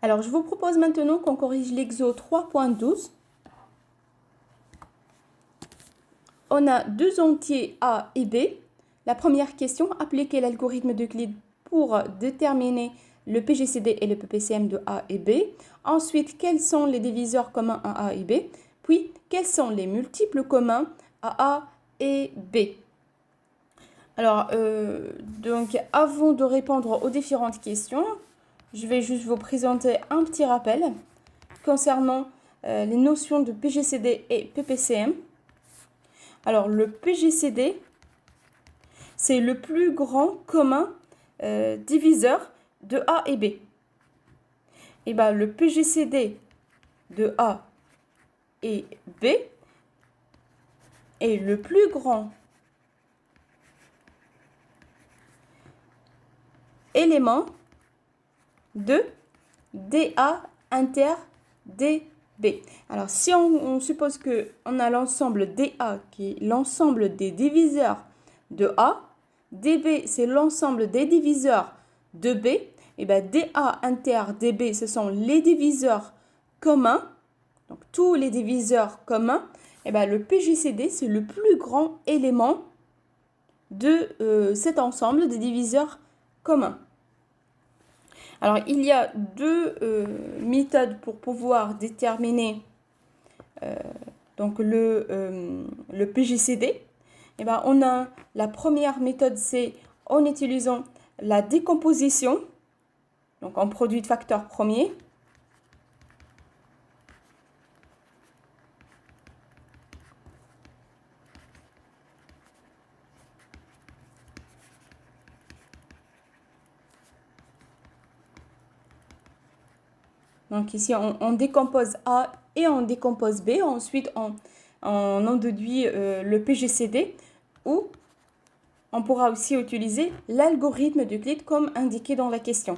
Alors, je vous propose maintenant qu'on corrige l'exo 3.12. On a deux entiers A et B. La première question, appliquer l'algorithme d'Euclide pour déterminer le PGCD et le PPCM de A et B. Ensuite, quels sont les diviseurs communs à A et B? Puis, quels sont les multiples communs à A et B? Alors, donc, avant de répondre aux différentes questions, je vais juste vous présenter un petit rappel concernant les notions de PGCD et PPCM. Alors, le PGCD, c'est le plus grand commun diviseur de A et B. Et bien, le PGCD de A et B est le plus grand élément de DA inter DB. Alors, si on suppose qu'on a l'ensemble DA qui est l'ensemble des diviseurs de A, DB c'est l'ensemble des diviseurs de B, et bien DA inter DB ce sont les diviseurs communs, donc tous les diviseurs communs, et bien le PGCD c'est le plus grand élément de cet ensemble de diviseurs communs. Alors, il y a deux méthodes pour pouvoir déterminer donc le PGCD. Et ben, on a la première méthode, c'est en utilisant la décomposition, donc en produit de facteurs premiers. Donc ici, on décompose A et on décompose B. Ensuite, on en déduit le PGCD, ou on pourra aussi utiliser l'algorithme d'Euclide comme indiqué dans la question.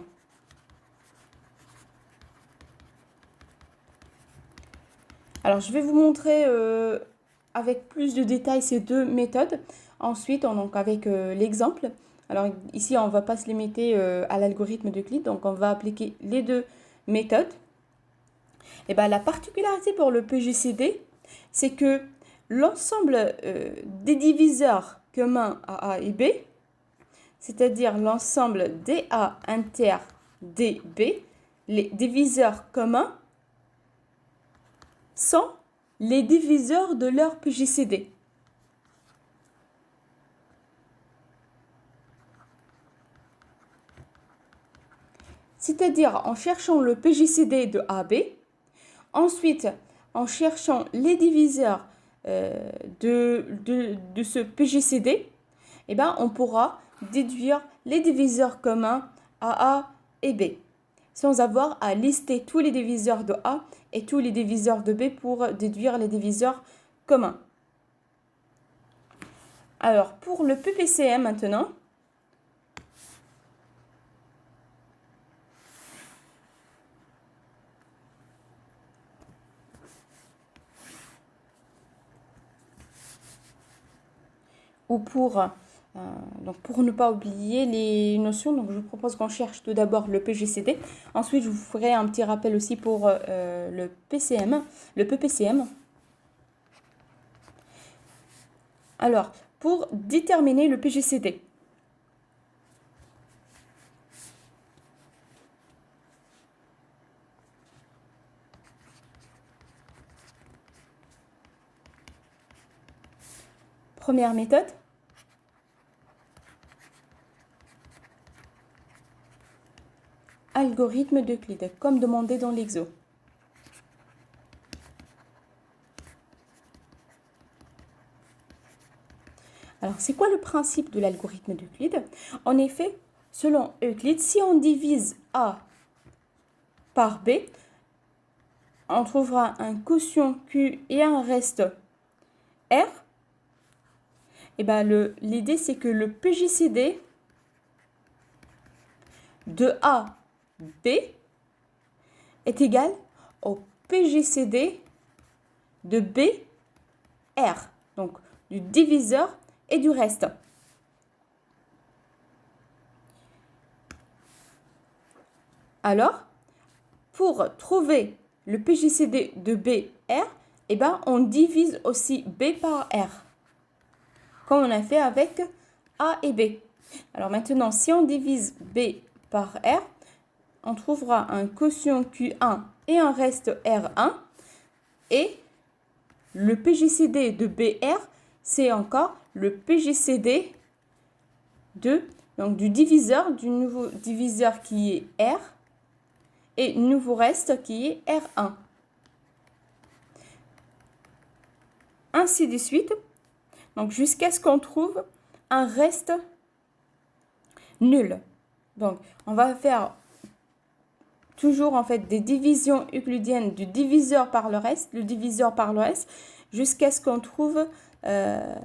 Alors, je vais vous montrer avec plus de détails ces deux méthodes. Ensuite, donc avec l'exemple. Alors ici, on ne va pas se limiter à l'algorithme d'Euclide, donc on va appliquer les deux méthodes. Et bien, la particularité pour le PGCD, c'est que l'ensemble des diviseurs communs à A et B, c'est-à-dire l'ensemble DA inter DB, les diviseurs communs sont les diviseurs de leur PGCD. C'est-à-dire en cherchant le PGCD de AB, ensuite en cherchant les diviseurs de ce PGCD, eh ben, on pourra déduire les diviseurs communs à A et B, sans avoir à lister tous les diviseurs de A et tous les diviseurs de B pour déduire les diviseurs communs. Alors, pour le PPCM maintenant, ou pour ne pas oublier les notions, donc je vous propose qu'on cherche tout d'abord le PGCD. Ensuite, je vous ferai un petit rappel aussi pour le PPCM. Alors, pour déterminer le PGCD, première méthode, algorithme d'Euclide, comme demandé dans l'exo. Alors, c'est quoi le principe de l'algorithme d'Euclide? En effet, selon Euclide, si on divise A par B, on trouvera un quotient Q et un reste R. Et ben, l'idée, c'est que le PGCD de A, B est égal au PGCD de B, R. Donc, du diviseur et du reste. Alors, pour trouver le PGCD de BR, eh ben, on divise aussi B par R, comme on a fait avec A et B. Alors maintenant, si on divise B par R, on trouvera un quotient Q1 et un reste R1. Et le PGCD de BR, c'est encore le PGCD du diviseur, du nouveau diviseur qui est R, et nouveau reste qui est R1. Ainsi de suite, donc jusqu'à ce qu'on trouve un reste nul. Donc, on va faire toujours en fait des divisions euclidiennes du diviseur par le reste, jusqu'à ce qu'on trouve un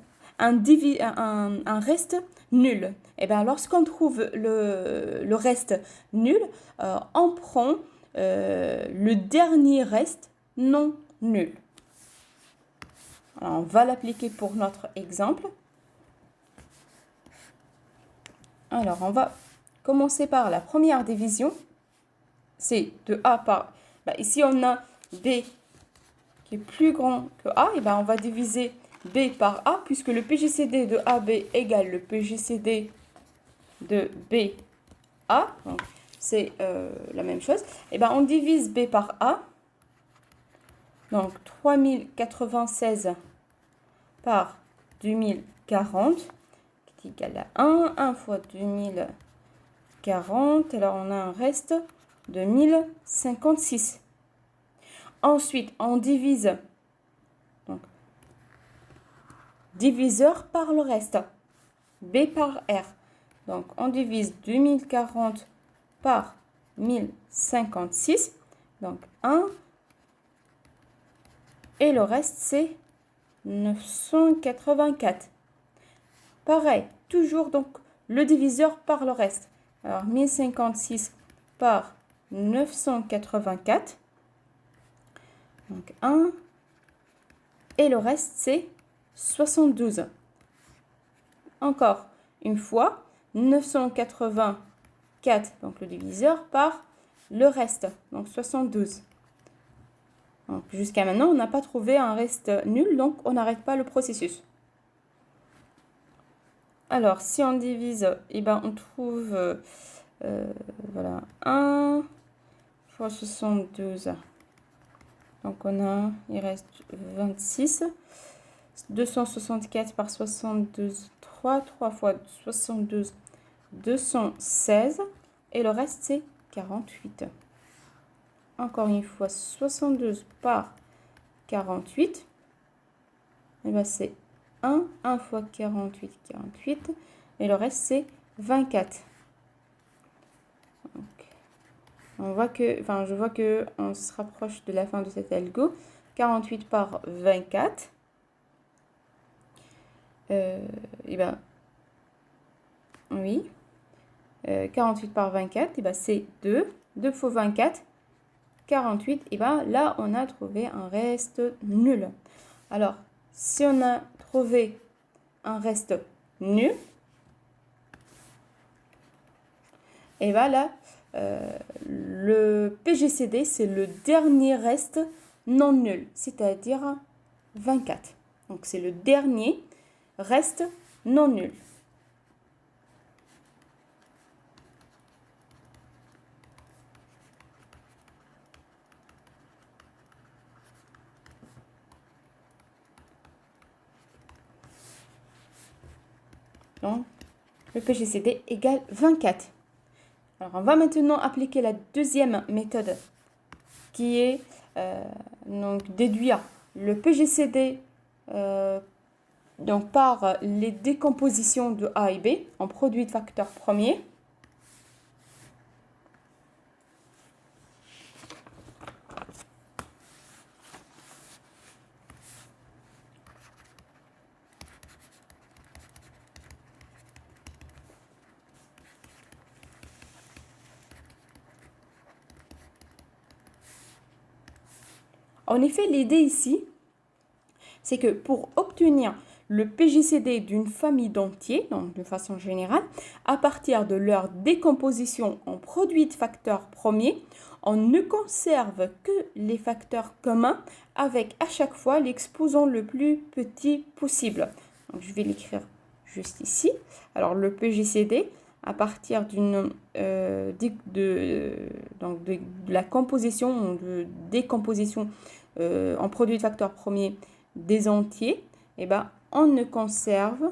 reste nul. Et bien, lorsqu'on trouve le reste nul, on prend le dernier reste non nul. Alors, on va l'appliquer pour notre exemple. Alors, on va commencer par la première division. C'est de A par... ici, on a B qui est plus grand que A. Et on va diviser B par A, puisque le PGCD de AB égale le PGCD de BA. Donc, c'est la même chose. Et on divise B par A. Donc, 3096 par 2040, qui est égal à 1. 1 fois 2040. Alors, on a un reste de 1056. Ensuite, on divise donc, diviseur par le reste. B par R. Donc, on divise 2040 par 1056. Donc, 1. Et le reste, c'est 984. Pareil, toujours donc le diviseur par le reste. Alors, 1056 par 984. Donc, 1. Et le reste, c'est 72. Encore une fois, 984, donc le diviseur, par le reste, donc 72. Jusqu'à maintenant, on n'a pas trouvé un reste nul, donc on n'arrête pas le processus. Alors, si on divise, on trouve, voilà, 1 fois 72. Donc, il reste 26. 264 par 72, 3 fois 72, 216. Et le reste, c'est 48. Encore une fois, 72 par 48. Et c'est 1. 1 fois 48, 48. Et le reste, c'est 24. Donc, je vois que on se rapproche de la fin de cet algo. 48 par 24. Oui. 48 par 24, c'est 2. 2 fois 24, 48. Là, on a trouvé un reste nul. Alors, si on a trouvé un reste nul, là, le PGCD, c'est le dernier reste non nul, c'est-à-dire 24. Donc, c'est le dernier reste non nul. Donc, le PGCD égale 24. Alors, on va maintenant appliquer la deuxième méthode qui est donc déduire le PGCD donc par les décompositions de A et B en produit de facteurs premiers. En effet, l'idée ici, c'est que pour obtenir le PGCD d'une famille d'entiers, donc de façon générale, à partir de leur décomposition en produits de facteurs premiers, on ne conserve que les facteurs communs avec à chaque fois l'exposant le plus petit possible. Donc, je vais l'écrire juste ici. Alors, le PGCD, à partir de la composition, de décomposition en produits de facteurs premiers des entiers, eh ben, on ne conserve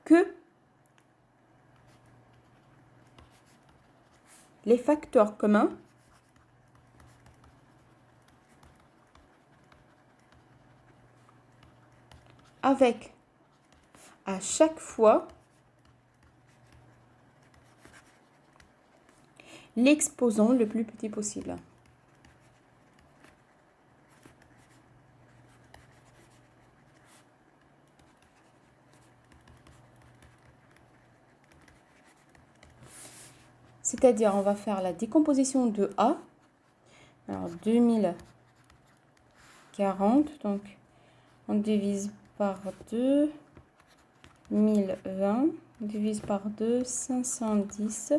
que les facteurs communs avec à chaque fois l'exposant le plus petit possible. C'est-à-dire, on va faire la décomposition de A. Alors, 2040, donc on divise par 2, 1020, on divise par 2, 510,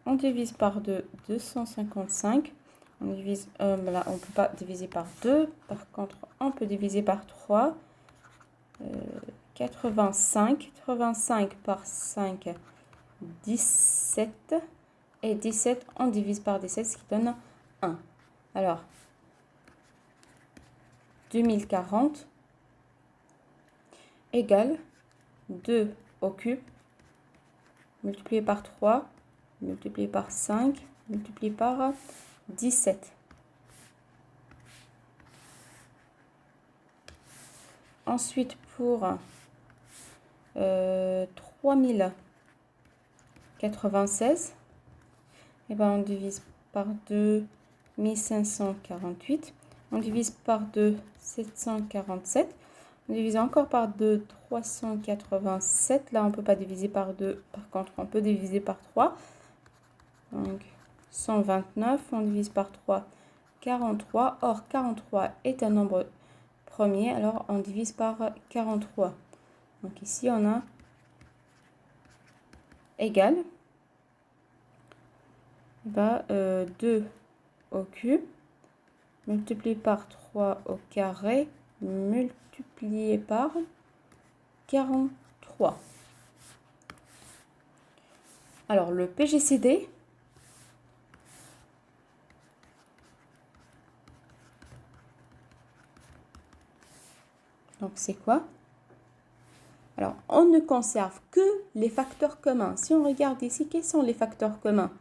on divise par 2, 255, on divise, là, on ne peut pas diviser par 2, par contre, on peut diviser par 3, 85, 85 par 5, 17, et 17, on divise par 17, ce qui donne 1. Alors, 2040 égale 2 au cube, multiplié par 3, multiplié par 5, multiplié par 17. Ensuite, pour 3096, et ben on divise par 2, 1548. On divise par 2, 747. On divise encore par 2, 387. Là, on ne peut pas diviser par 2. Par contre, on peut diviser par 3. Donc, 129. On divise par 3, 43. Or, 43 est un nombre premier. Alors, on divise par 43. Donc, ici, on a égal. 2 au cube, multiplié par 3 au carré, multiplié par 43. Alors, le PGCD, donc c'est quoi? Alors, on ne conserve que les facteurs communs. Si on regarde ici, quels sont les facteurs communs?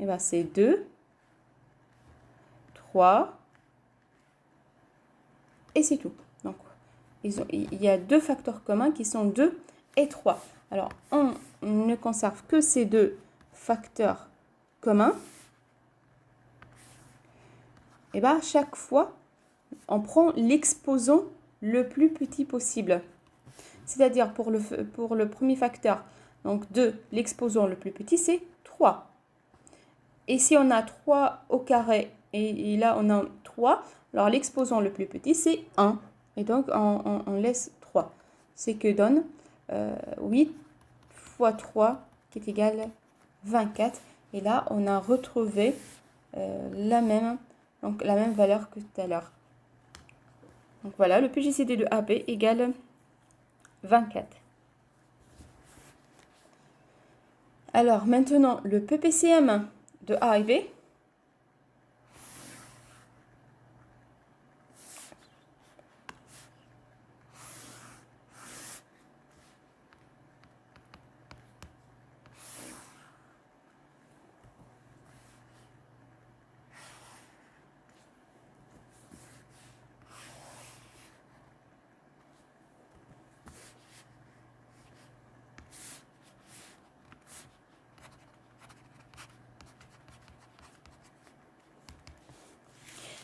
Eh bien, c'est 2, 3, et c'est tout. Donc, il y a deux facteurs communs qui sont 2 et 3. Alors, on ne conserve que ces deux facteurs communs. Et bien, à chaque fois, on prend l'exposant le plus petit possible. C'est-à-dire, pour le premier facteur, donc 2, l'exposant le plus petit, c'est 3. Et si on a 3 au carré, et là, on a 3, alors l'exposant le plus petit, c'est 1. Et donc, on laisse 3. Ce que donne 8 fois 3, qui est égal à 24. Et là, on a retrouvé la même valeur que tout à l'heure. Donc voilà, le PGCD de AB égale 24. Alors, maintenant, le PPCM de A et B.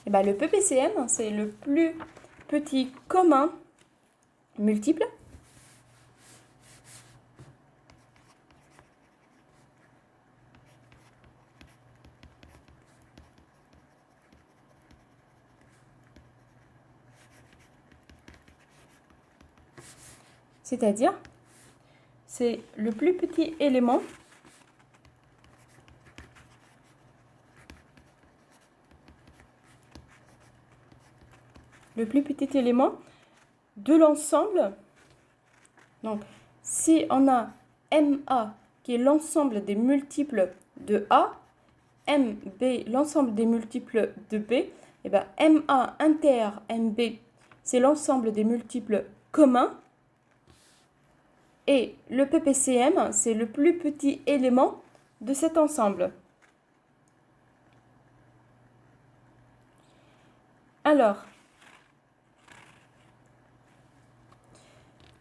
Eh ben, le PPCM, c'est le plus petit commun multiple c'est-à-dire c'est le plus petit élément de l'ensemble. Donc, si on a MA qui est l'ensemble des multiples de A, MB l'ensemble des multiples de B, et bien MA inter MB, c'est l'ensemble des multiples communs. Et le PPCM, c'est le plus petit élément de cet ensemble. Alors,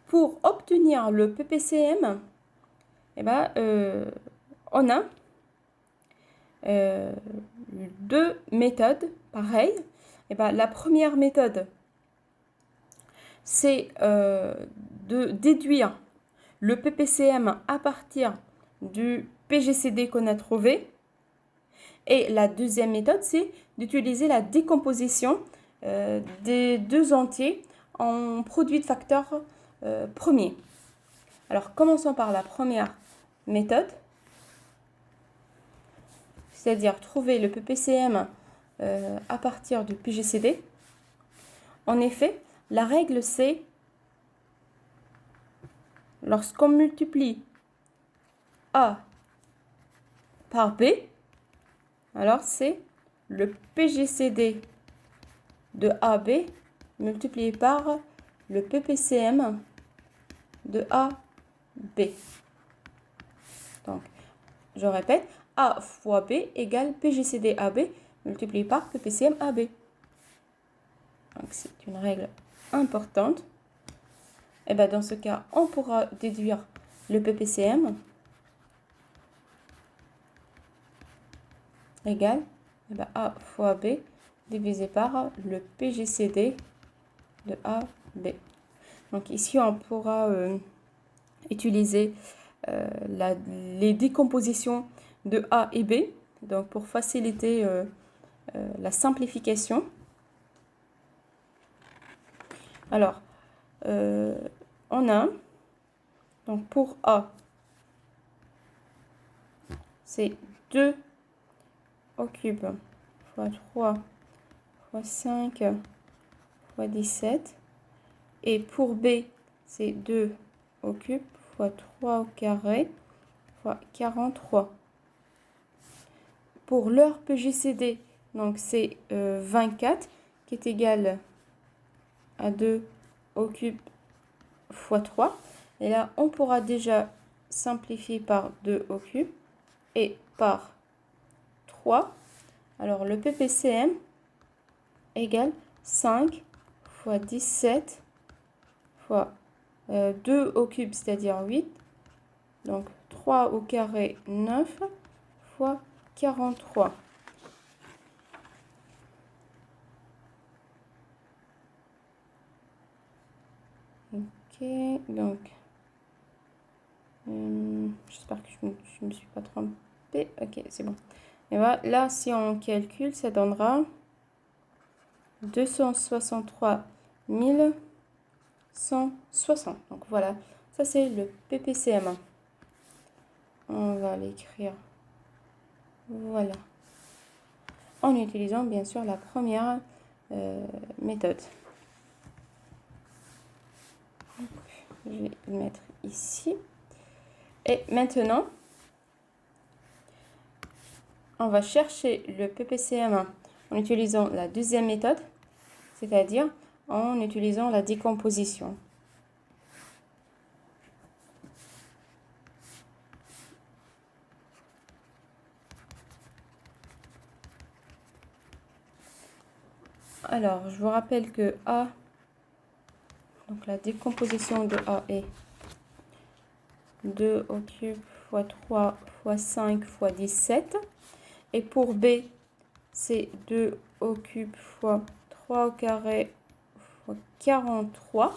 pour obtenir le PPCM, eh ben, on a deux méthodes pareilles. Eh ben, la première méthode, c'est de déduire le PPCM à partir du PGCD qu'on a trouvé. Et la deuxième méthode, c'est d'utiliser la décomposition des deux entiers en produit de facteurs premiers. Alors, commençons par la première méthode, c'est-à-dire trouver le PPCM à partir du PGCD. En effet, la règle, c'est lorsqu'on multiplie A par B, alors c'est le PGCD de AB multiplié par le PPCM de AB. Donc, je répète, A fois B égale PGCD AB multiplié par PPCM AB. Donc, c'est une règle importante. Et bien, dans ce cas, on pourra déduire le PPCM égale A fois B divisé par le PGCD de AB. Donc ici, on pourra utiliser les décompositions de A et B, donc pour faciliter la simplification. Alors, on a, donc pour A, c'est 2 au cube fois 3 fois 5 fois 17. Et pour B, c'est 2 au cube fois 3 au carré fois 43. Pour leur PGCD, donc c'est 24 qui est égal à 2 au cube fois 3. Et là, on pourra déjà simplifier par 2 au cube et par 3. Alors, le PPCM égale 5 fois 17 fois 2 au cube, c'est-à-dire 8. Donc, 3 au carré, 9 fois 43. Ok, donc, j'espère que je ne me suis pas trompée. Ok, c'est bon. Et voilà, là, si on calcule, ça donnera 263 160. Donc voilà, ça c'est le PPCM. On va l'écrire. Voilà. En utilisant bien sûr la première méthode. Je vais le mettre ici. Et maintenant, on va chercher le PPCM en utilisant la deuxième méthode, c'est-à-dire en utilisant la décomposition. Alors, je vous rappelle que A, donc la décomposition de A est 2 au cube fois 3 fois 5 fois 17. Et pour B, c'est 2 au cube fois 3 au carré fois 43.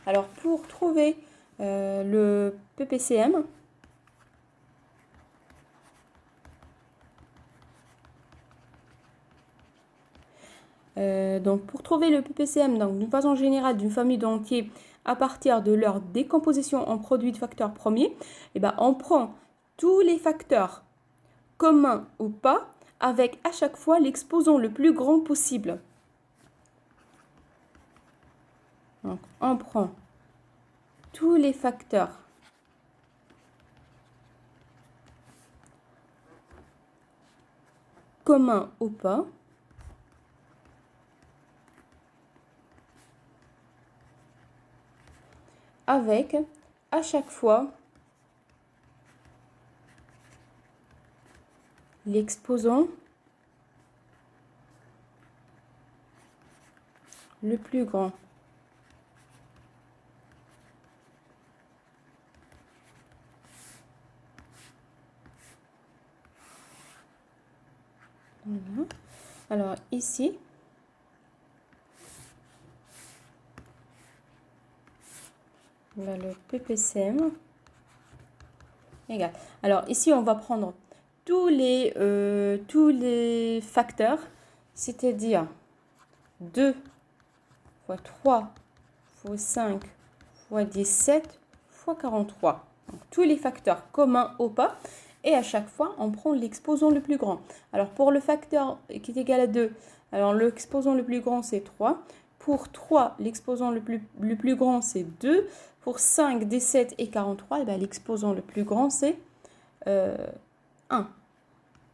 Alors, pour trouver le PPCM, donc pour trouver le PPCM, donc d'une façon générale, d'une famille d'entiers à partir de leur décomposition en produits de facteurs premiers, eh ben, on prend tous les facteurs communs ou pas, avec à chaque fois l'exposant le plus grand possible. Donc, on prend tous les facteurs communs ou pas, avec à chaque fois l'exposant le plus grand. Voilà. Alors ici, on a le PPCM égal. Alors ici, on va prendre tous les facteurs, c'est-à-dire 2 fois 3 fois 5 fois 17 fois 43. Donc, tous les facteurs communs ou pas. Et à chaque fois, on prend l'exposant le plus grand. Alors, pour le facteur qui est égal à 2, alors l'exposant le plus grand, c'est 3. Pour 3, l'exposant le plus grand, c'est 2. Pour 5, 17 et 43, l'exposant le plus grand, c'est 1.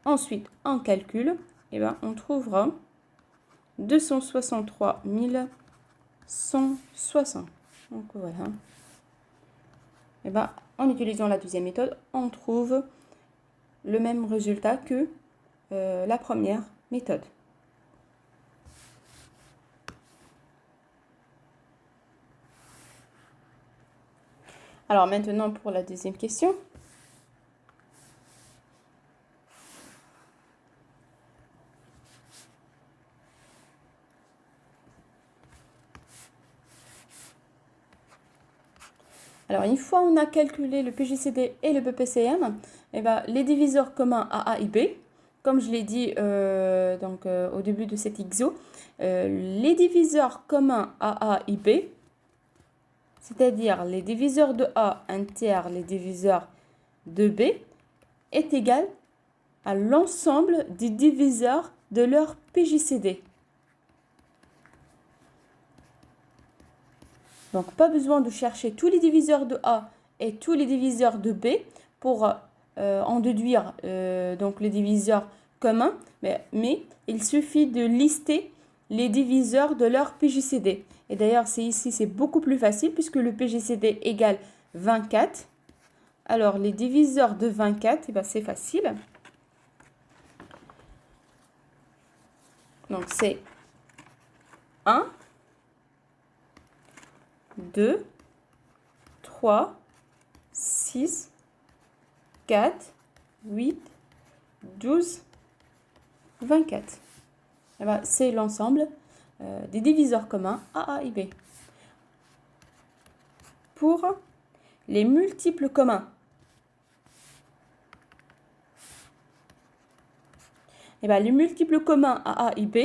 Ensuite, on calcule, on trouvera 263 160. Donc voilà. En utilisant la deuxième méthode, on trouve le même résultat que la première méthode. Alors maintenant pour la deuxième question. Alors, une fois on a calculé le PGCD et le PPCM, les diviseurs communs AA et B, comme je l'ai dit au début de cet exo, les diviseurs communs AA et B, c'est-à-dire les diviseurs de A inter les diviseurs de B, est égal à l'ensemble des diviseurs de leur PGCD. Donc, pas besoin de chercher tous les diviseurs de A et tous les diviseurs de B pour en déduire donc les diviseurs communs, mais il suffit de lister les diviseurs de leur PGCD. Et d'ailleurs, ici, c'est beaucoup plus facile puisque le PGCD égale 24. Alors, les diviseurs de 24, c'est facile. Donc, c'est 1, 2, 3, 6, 4, 8, 12, 24. C'est l'ensemble des diviseurs communs AA et B. Pour les multiples communs, les multiples communs AA et B,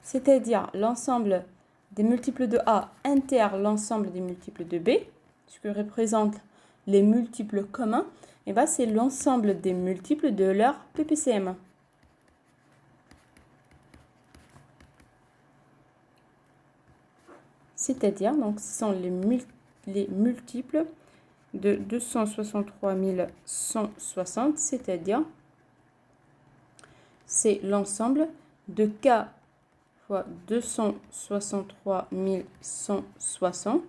c'est-à-dire l'ensemble des multiples de A inter l'ensemble des multiples de B, ce que représentent les multiples communs, c'est l'ensemble des multiples de leur PPCM. C'est-à-dire, donc, ce sont les multiples de 263 160, c'est-à-dire, c'est l'ensemble de K fois 263 160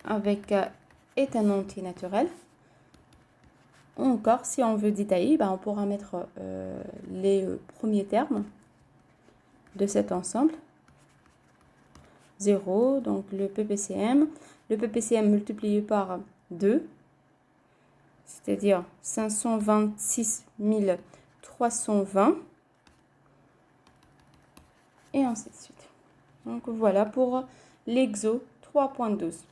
avec K est un entier naturel. Ou encore, si on veut détailler, on pourra mettre les premiers termes de cet ensemble. 0, donc le PPCM multiplié par 2, c'est-à-dire 526 320, et ainsi de suite. Donc voilà pour l'exo 3.12.